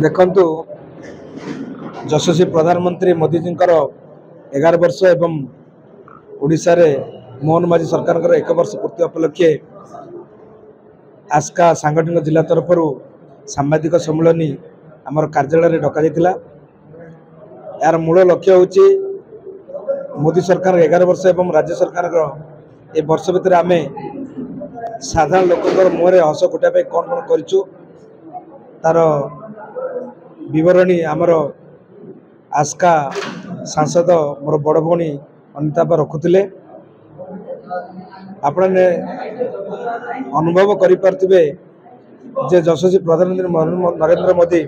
देखु यशस्वी प्रधानमंत्री मोदी जी 11 वर्ष एवं ओडिशा रे मोहन माझी सरकार 1 वर्ष पूर्ति उपलक्षे आस्का सांगठनिक जिला तरफ सांबादिक सम्मेलनी आमर कार्यालय डक यार मूल लक्ष्य हूँ मोदी सरकार 11 वर्ष एवं राज्य सरकार ए वर्ष भितर आम साधारण लोक मुहर हस फुटाई कौन कौन करूँ तार बरणी आमर आस्का सांसद मोर बड़ भौणी अनिता रखुले आपण अनुभव करें जे यशस्वी प्रधानमंत्री नरेंद्र मोदी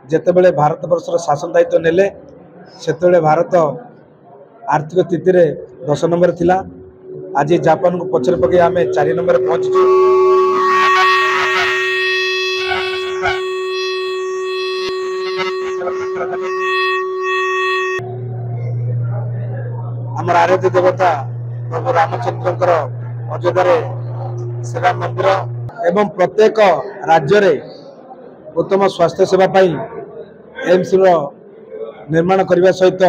जितेबाला भारत वर्षर शासन दायित्व नेले से भारत आर्थिक स्थिति रे 10 नंबर थिला। आज जापान को पछरे पके आम 4 नंबर पहुंचू। आमर आराध्य देवता प्रभु रामचंद्र अयोध्या सेवा मंदिर एवं प्रत्येक राज्य रे उत्तम स्वास्थ्य सेवा पाई एम्स निर्माण करने सहित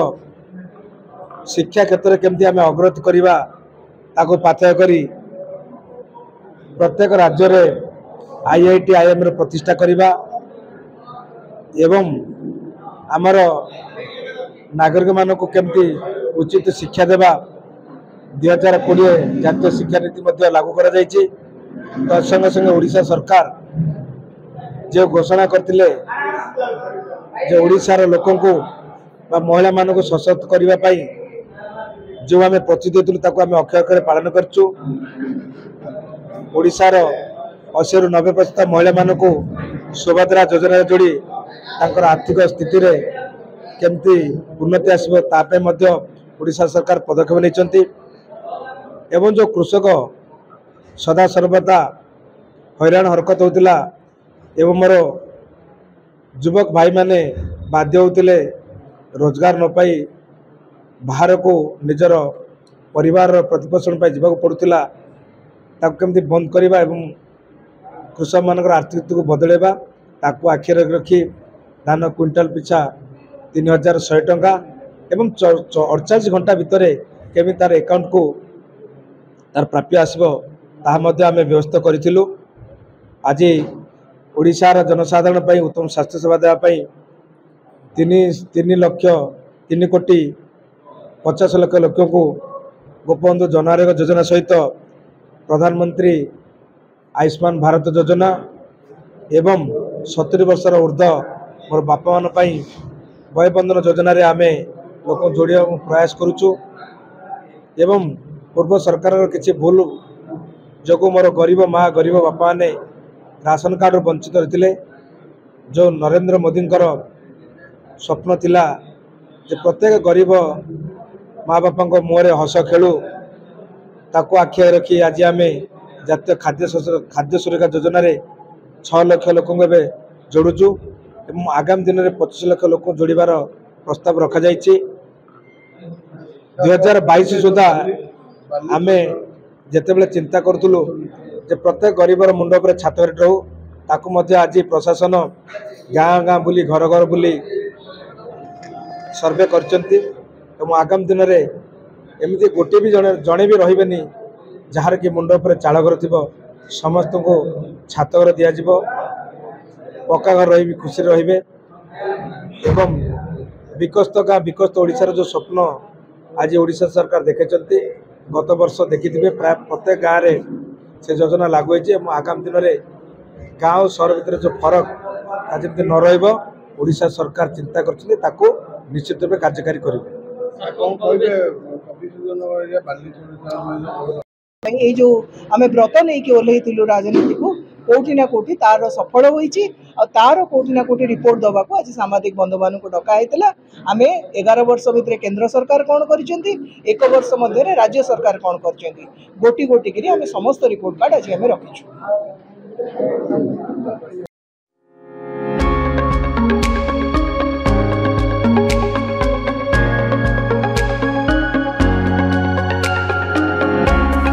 शिक्षा क्षेत्र में केमती आम अग्रगति करवा ताको पाथेय करी प्रत्येक राज्य रे IIT IIM रे प्रतिष्ठा करवा एवं आमर नागरिक मान को केमती उचित शिक्षा देवा 2020 जातीय शिक्षा नीति लागू करा जायछि। संगे संगे ओडिशा सरकार जो घोषणा करथिले जे ओडिशार लोकों को महिला मान को सशक्त करने पाई जो आम प्रतिश्रुति देलु आम अक्षर पालन करछु। ओडिशार 80 ରୁ 90% महिला मान को सुभद्रा योजना जोड़ी तांकर आर्थिक स्थिति रे केमती उन्नति आसबो तापे मध्य ओडिशा सरकार पदक्षेप लेचंती एवं जो कृषक सदा सर्वदा हैरान हरकत होतिला एवं मोर युवक भाई माने बाध्य होतिले रोजगार न पाई बाहर को निजर परिवार प्रतिपोषण पाई जीवा पड़ूला ताको केमती बंद करवा एवं कृषक मान आर्थिक स्थिति को बदलेवा ताको आखिर रखी धान क्विंटाल पिछा 3100 टंका एवं 48 घंटा भितर केमी तार अकाउंट को तार प्राप्य आसबो ताहा मध्ये आमे व्यवस्था करिथिलु। आज ओडिशार जनसाधारण पाई उत्तम स्वास्थ्य सेवा देवा पाई 3 कोटी 50 लाख लोक को गोपबंधु जन आरोग्य योजना सहित प्रधानमंत्री आयुष्मान भारत योजना एवं 70 वर्षर ऊर्ध्व मोर बापा मान पाई वयबंधन योजना रे आमे लोक जोड़िया प्रयास करुचु एवं पूर्व सरकार किसी भूल जो मोर गरीब माँ गरीब बापा ने राशन कार्ड वंचित रहते जो नरेंद्र मोदी स्वप्न थिला जे प्रत्येक गरीब माँ बापा मुहर हस खेलु ताको आखि रखी आज आम जातीय खाद्य सुरक्षा योजना रे 6 लाख लोक जोड़ुचु एवं आगामी दिन में 25 लाख लोक जोड़ार प्रस्ताव रखा जायछि। 2022 सुधा आम जितेबाला चिंता करूँ जे प्रत्येक गरीबर मुंड पर छात रहू ताकू आज प्रशासन गाँ गाँ बुली घर घर बुली सर्वे करचंती एवं आगामी दिन में एमती गोटे भी जड़े भी रही जार कि मुंड पर चाल घर थी समस्त को छात घर दिज्व पक्का घर रही खुशी रे एवं विकसित गाँ विकसित ओडिशार जो स्वप्न आज ओडिशा सरकार देखे गत वर्ष देखिथे प्राय प्रत्येक गाँव में से योजना लागू होती आगामी दिन में गाँव और सहर भितर जो फरक जमी न रहा सरकार चिंता कर निश्चित रूप कार्यकारी करेंगे। ये जो आम व्रत नहीं ओल्लू राजनीति को कोठी ना कोठी तार सफल होईची और तार कोठी ना कोठी रिपोर्ट दबा को आज सामाजिक बंधु मान डका होता। आम 11 वर्ष भितर केंद्र सरकार कौन करिसेंती 1 वर्ष मध्य राज्य सरकार कौन करिसेंती गोटी गोटी करी आम समस्त रिपोर्ट कार्ड आज आम रखीचु।